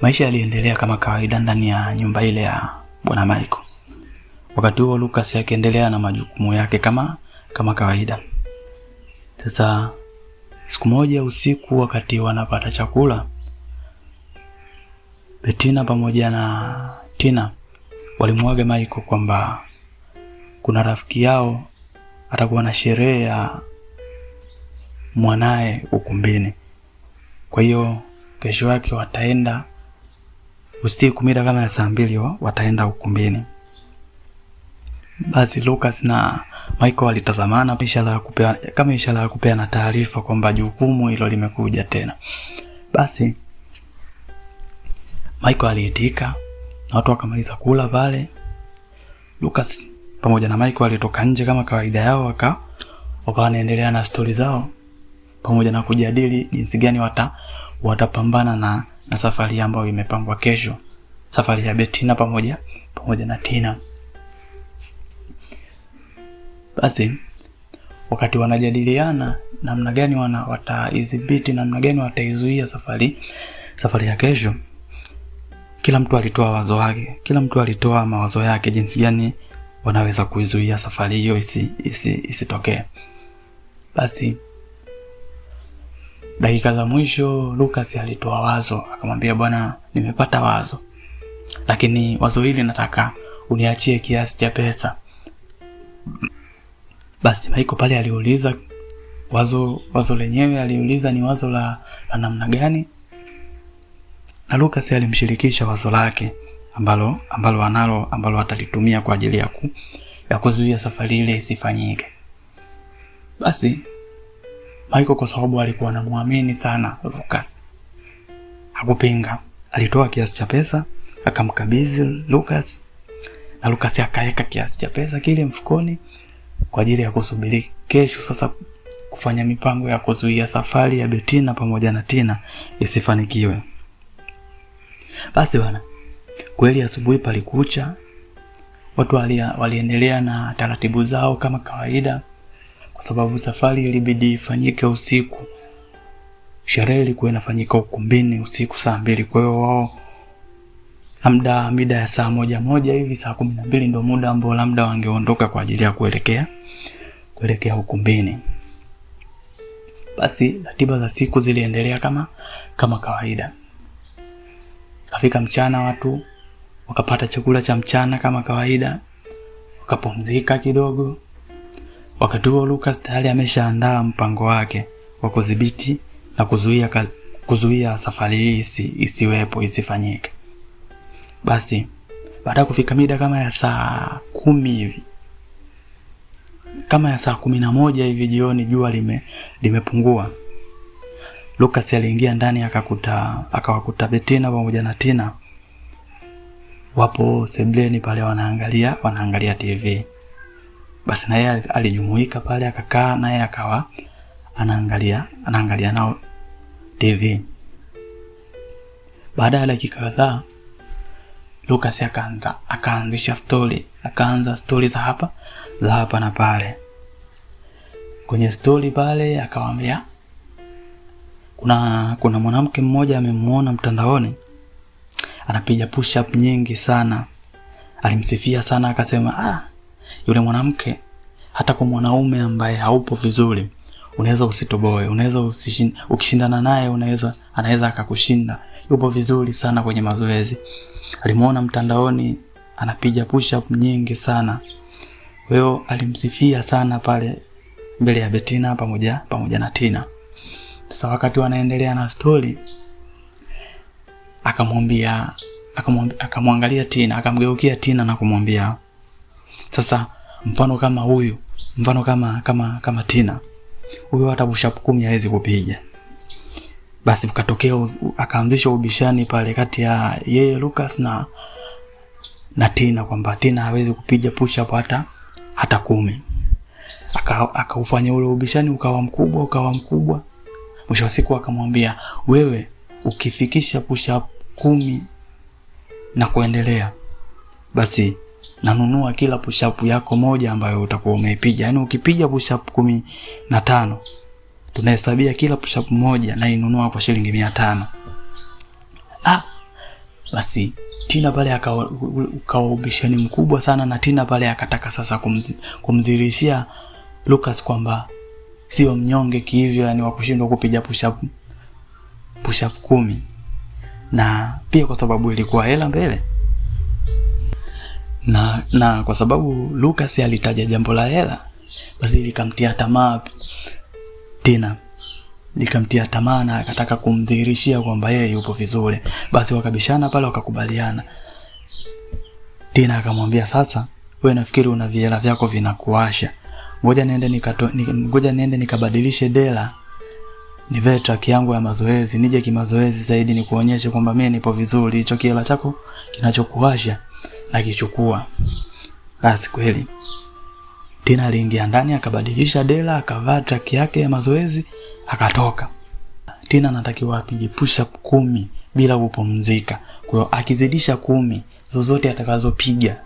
Maisha yaliendelea kama kawaida ndani ya nyumba ile ya Bwana Michael. Wakati huo Lucas akiendelea na majukumu yake kama kawaida. Sasa siku moja usiku wakati wanapata chakula, Bettina pamoja na Tina walimwaga Michael kwamba kuna rafiki yao atakuwa na sherehe ya mwanae ukumbini. Kwa hiyo kesho yake wataenda usiku mida kama ya saa 2 wataenda ukumbini. Basi Lucas na Michael walitazamana ishara ya kupeana taarifa kwamba jukumu hilo limekuja tena. Basi Michael aliitika na watu wakamaliza kula pale. Lucas pamoja na Michael walitoka nje kama kawaida yao, wakawa wanaendelea na stori zao pamoja na kujadili jinsi gani watapambana na safari ambayo imepangwa kesho, safari ya Bettina pamoja na Tina. Basi wakati wanajadiliana namna gani wataidhibiti, namna gani wataizuia safari ya kesho, kila mtu alitoa wazo lake, kila mtu alitoa mawazo yake jinsi gani wanaweza kuizuia safari hiyo isitokee. Basi dakika za mwisho Lucas alitoa wazo, akamwambia, bwana, nimepata wazo, lakini wazo hili nataka uniachie kiasi cha pesa. Basi Michael pale aliuliza wazo lenyewe, aliuliza ni wazo la namna gani, na Lucas alimshirikisha wazo lake ambalo atalitumia kwa ajili ya kuzuia safari ile isifanyike. Basi Michael kwa sababu alikuwa anamuamini sana Lucas, hakupinga. Alitoa kiasi cha pesa akamkabidhi Lucas, na Lucas akaweka kiasi cha pesa kile mfukoni kwa ajili ya kusubiri kesho sasa kufanya mipango ya kuzuia safari ya Bettina pamoja na Tina isifanikiwe. Basi bwana, kweli asubuhi palikucha, watu waliendelea na taratibu zao kama kawaida, kwa sababu safari ilibidi ifanyike usiku. Sherehe ilikuwa inafanyika ukumbini usiku saa 2. Kwa hiyo wao labda mida ya saa 1 hivi, saa 12 ndio muda ambao labda wangeondoka kwa ajili ya kuelekea ukumbini. Basi ratiba za siku ziliendelea kama kawaida. Kafika mchana, watu wakapata chakula cha mchana kama kawaida, wakapumzika kidogo. Wakati huo Lucas tayari ameshaandaa mpango wake wa kudhibiti na kuzuia safari hii isifanyike. Basi baada ya kufika mida kama ya saa 10 hivi, kama ya saa 11 hivi jioni, jua limepungua, Lucas aliingia ndani akawakuta Bettina pamoja na Tina wapo sebleni pale wanaangalia TV. Basi na yeye alijumuika pale, akakaa na yeye akawa anaangalia nao TV. Baada ya dakika kadhaa Lucas akaanza stori za hapa na pale. Kwenye stori pale akamwambia kuna mwanamke mmoja amemuona mtandaoni anapiga push up nyingi sana. Alimsifia sana, akasema yule mwanamke hata kwa mwanaume ambaye haupo vizuri unaweza usitoboe, ukishindana naye anaweza akakushinda. Yupo vizuri sana kwenye mazoezi. Alimuona mtandaoni anapiga push up nyingi sana. Wao alimsifia sana pale mbele ya Bettina pamoja na Tina. Sasa wakati wanaendelea na story, akamwangalia Tina, akamgeukia Tina na kumwambia, sasa mfano kama Tina, huyo hata push up 10 hawezi kupiga. Basi ukatokea akaanzisha ubishani pale kati ya yeye Lucas na Tina kwamba Tina hawezi kupiga push up hata 10. Akaufanya ule ubishani ukawa mkubwa. Mwisho wa siku akamwambia, wewe ukifikisha push up 10 na kuendelea, basi nanunua kila push up yako moja ambayo utakuwa umeipiga. Yaani ukipiga push up 15, tunahesabia kila push up moja na inunua kwa shilingi 500. Basi Tina pale akawa ubishani mkubwa sana, na Tina pale akataka sasa kumdhihirishia Lucas kwamba sio mnyonge kihivyo, yani wa kushindwa kupiga push up 10. Na pia kwa sababu ilikuwa hela mbele. Na kwa sababu Lucas alitaja jambo la hela, basi likamtia tamaa Tina. Likamtia tamaa na akataka kumdhihirishia kwamba yeye yupo vizuri. Basi wakabishana pale, wakakubaliana. Tina akamwambia, sasa wewe nafikiri una vihela vyako vinakuasha. Ngoja niende nikabadilishe dela. Nivae track yangu ya mazoezi, nije kimazoezi zaidi nikuonyeshe kwamba mimi nipo vizuri. Hicho kihela chako kinachokuasha na kichukua. Basi kweli Tina aliingia ndani, akabadilisha dela, akavaa track yake ya mazoezi, akatoka. Tina anatakiwa apige push up 10 bila kupumzika. Kwa hiyo akizidisha 10 zozote atakazopiga,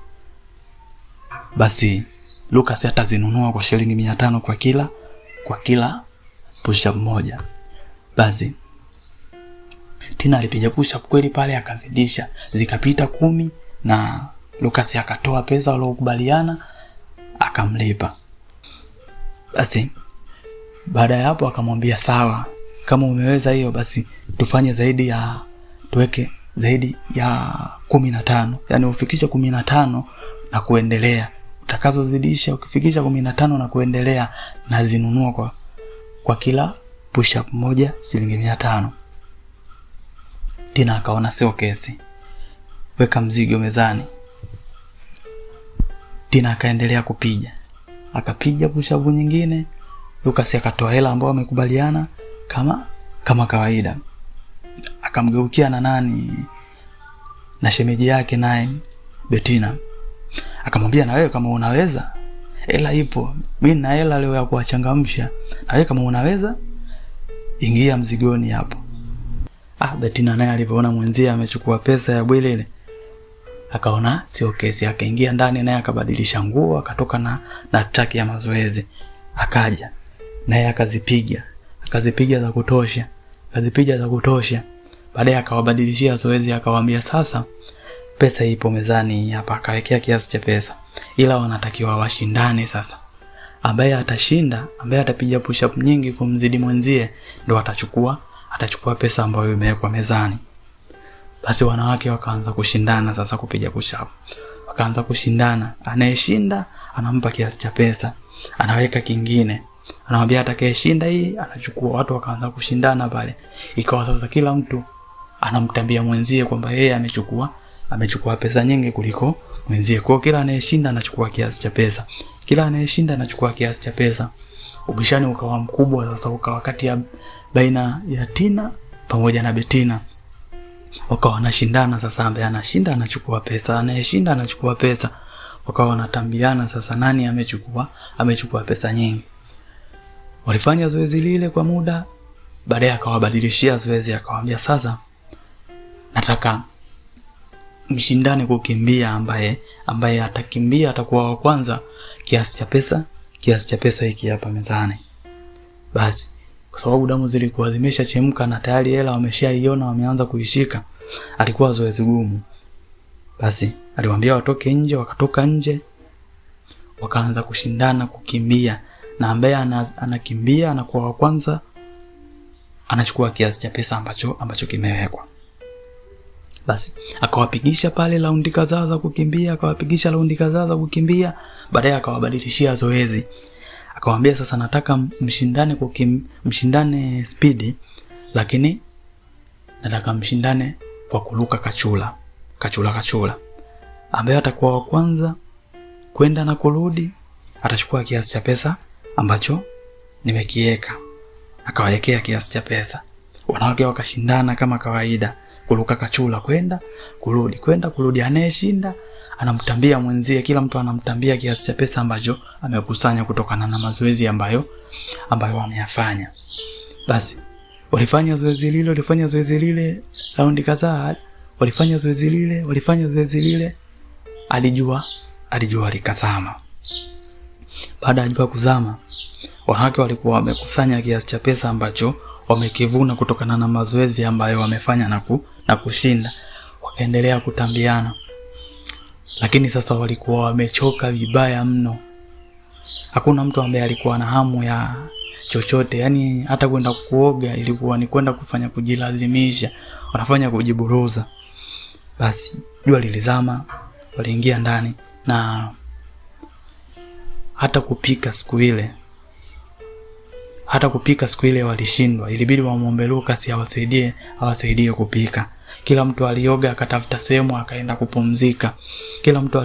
basi Lucas atazinunua kwa shilingi 500 kwa kila push up moja. Basi Tina alipiga push up kweli pale, akazidisha, zikapita 10 na Lucas akatoa pesa waliokubaliana, akamlipa. Basi baada ya hapo akamwambia, sawa, kama umeweza hiyo basi tufanye tuweke zaidi ya 15. Yani ufikisha 15 na kuendelea. Utakazozidisha ukifikisha 15 na kuendelea, na zinunua kwa kila push up moja shilingi 500. Tina akaona sio kesi. Weka mzigo mezani. Tina akaendelea kupiga. Akapiga push up nyingine. Lucas akatoa hela ambayo wamekubaliana kama kawaida. Akamgeukia na shemeji yake naye Bettina. Akamwambia, na wewe kama unaweza, hela ipo. Mimi na hela leo ya kuwachangamsha. Na wewe kama unaweza, ingia mzigoni hapo. Bettina naye alipoona mwenzie amechukua pesa ya bwelele, akaona sio kesi, akaingia ndani naye akabadilisha nguo, akatoka na track ya mazoezi. Akaja naye akazipiga za kutosha. Baadaye akawabadilishia zoezi, akawaambia, sasa pesa ipo mezani hapa. Akawekea kiasi cha pesa, ila wanatakiwa washindane sasa. Ambaye atashinda, ambaye atapiga push up nyingi kumzidi mwenzie, ndo atachukua pesa ambayo imewekwa mezani. Basi wanawake wakaanza kushindana sasa kupiga push up. Wakaanza kushindana, anayeshinda anampa kiasi cha pesa, anaweka kingine, anamwambia atakayeshinda hii anachukua. Watu wakaanza kushindana pale. Ikawa sasa kila mtu anamtambia mwenzie kwamba yeye amechukua pesa nyingi kuliko mwenzie. Kwa kila anayeshinda anachukua kiasi cha pesa. Ubishani ukawa mkubwa sasa, ukawa kati ya baina ya Tina pamoja na Bettina. Wakawa wanashindana sasa, ambaye anashinda anachukua pesa, anayeshinda anachukua pesa. Wakawa wanatambiana sasa nani amechukua pesa nyingi. Walifanya zoezi lile kwa muda, baadaye akawabadilishia zoezi, akawaambia, sasa nataka mshindane kukimbia, ambaye atakimbia atakuwa wa kwanza. Kiasi cha pesa hiki hapa mezani. Basi kwa sababu damu zilikuwa zimeshachemka na tayari hela wameshaiona, wameanza kuishika, alikuwa zoezi gumu. Basi aliwaambia watoke nje, wakatoka nje, wakaanza kushindana kukimbia, na ambaye anakimbia anakuwa wa kwanza anachukua kiasi cha pesa ambacho kimewekwa. Basi akawapigisha pale raundi kadhaa za kukimbia, baadaye akawabadilishia zoezi. Akamwambia, sasa nataka mshindane speed, lakini nataka mshindane kwa kuruka kachula. Ambaye atakuwa wa kwanza kwenda na kurudi atachukua kiasi cha pesa ambacho nimekiweka. Akawawekea kiasi cha pesa. Wanawake wakashindana kama kawaida, kuruka kachula, kwenda kurudi. Anayeshinda anamtambia mwenzie, kila mtu anamtambia kiasi cha pesa ambacho amekusanya kutokana na mazoezi ambayo wameyafanya. Basi walifanya zoezi lile raundi kadhaa, walifanya zoezi lile, alijua likazama. Baada ya jua kuzama, wanawake walikuwa wamekusanya kiasi cha pesa ambacho wamekivuna kutokana na mazoezi ambayo wamefanya na kushinda. wakaendelea kutambiana. Lakini sasa walikuwa wamechoka vibaya mno. Hakuna mtu ambaye alikuwa na hamu ya chochote, yani hata kwenda kuoga ilikuwa ni kwenda kufanya kujilazimisha, wanafanya kujiburuza. Basi jua lilizama, waliingia ndani, na hata kupika siku ile walishindwa. Ilibidi wamuombe Lucas awasaidie kupika. Kila mtu alioga, akatafuta sehemu akaenda kupumzika. Kila mtu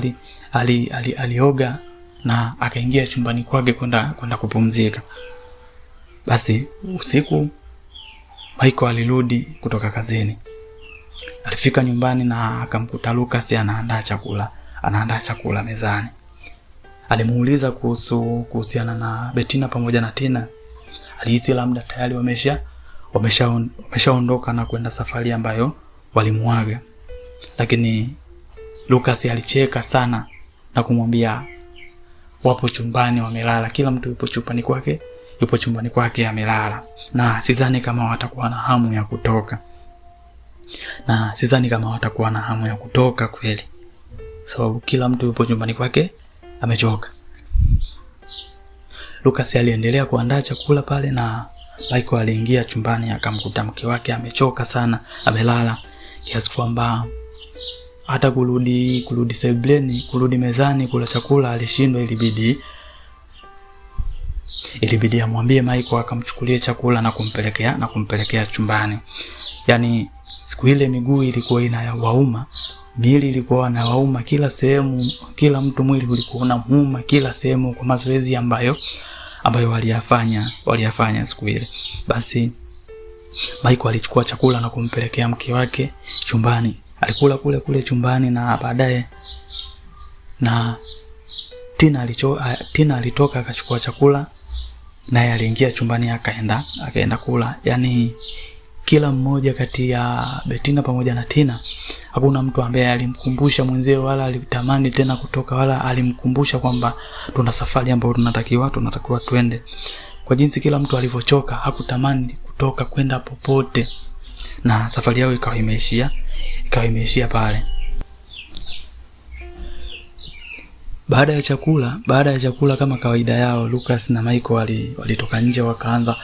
alioga na akaingia chumbani kwake kwenda kupumzika. Basi usiku Michael alirudi kutoka kazini. Alifika nyumbani na akamkuta Lucas anaandaa chakula mezani. Alimuuliza kuhusiana na Bettina pamoja na Tina. Alihisi labda tayari wameshaondoka na kwenda safari ambayo walimuaga. Lakini Lucas alicheka sana na kumwambia wapo chumbani wamelala, kila mtu yupo chumbani kwake amelala, na sidhani kama watakuwa na hamu ya kutoka kweli, sababu kila mtu yupo chumbani kwake amechoka. Lucas aliendelea kuandaa chakula pale, na Michael aliingia chumbani akamkuta mke wake amechoka sana, amelala, kiasi kwamba hata kurudi sebuleni, kurudi mezani kula chakula alishindwa. Ilibidi amwambie Michael akamchukulie chakula na kumpelekea chumbani. Yani siku ile miguu ilikuwa inawauma, miili ilikuwa inawauma kila sehemu, kila mtu mwili ulikuwa unamuuma kila sehemu kwa mazoezi ambayo waliyafanya siku ile. Basi Michael alichukua chakula na kumpelekea mke wake chumbani. Alikula kule chumbani, na baadaye Tina alitoka akachukua chakula, naye aliingia chumbani akaenda kula. Yani kila mmoja kati ya Bettina pamoja na Tina, hakuna mtu ambaye alimkumbusha mwenzeo wala alitamani tena kutoka, wala alimkumbusha kwamba tuna safari ambayo tunatakiwa twende. Kwa jinsi kila mtu alivyochoka, hakutamani kutoka kwenda popote, na safari yao ikawa imeishia pale. Baada ya chakula kama kawaida yao, Lucas na Michael walitoka nje wakaanza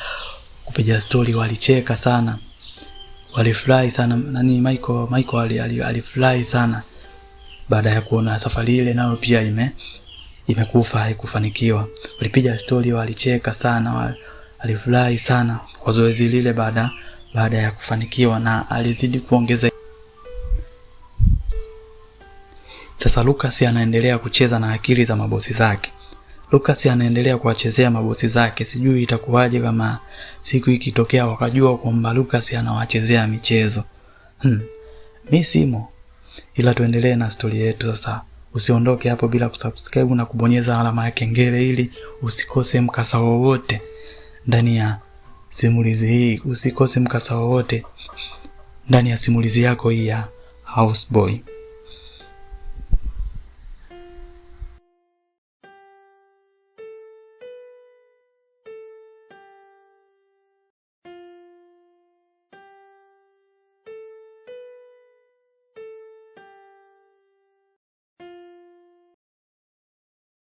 kupiga story. Walicheka sana, walifurahi sana. Michael alifurahi sana baada ya kuona safari ile nayo pia imekufa, haikufanikiwa. Walipiga story, walicheka sana, alifurahi sana kwa zoezi lile baada ya kufanikiwa, na alizidi kuongeza. Sasa Lucas anaendelea kucheza na akili za mabosi zake. Lucas anaendelea kuwachezea mabosi zake. Sijui itakuwaje kama siku ikitokea wakajua kwamba Lucas anawachezea michezo. Mimi simo. Ila tuendelee na story yetu sasa. Usiondoke hapo bila kusubscribe na kubonyeza alama ya kengele ili usikose mkasa wowote ndani ya simulizi hii. Usikose mkasa wowote ndani ya simulizi yako hii ya Houseboy.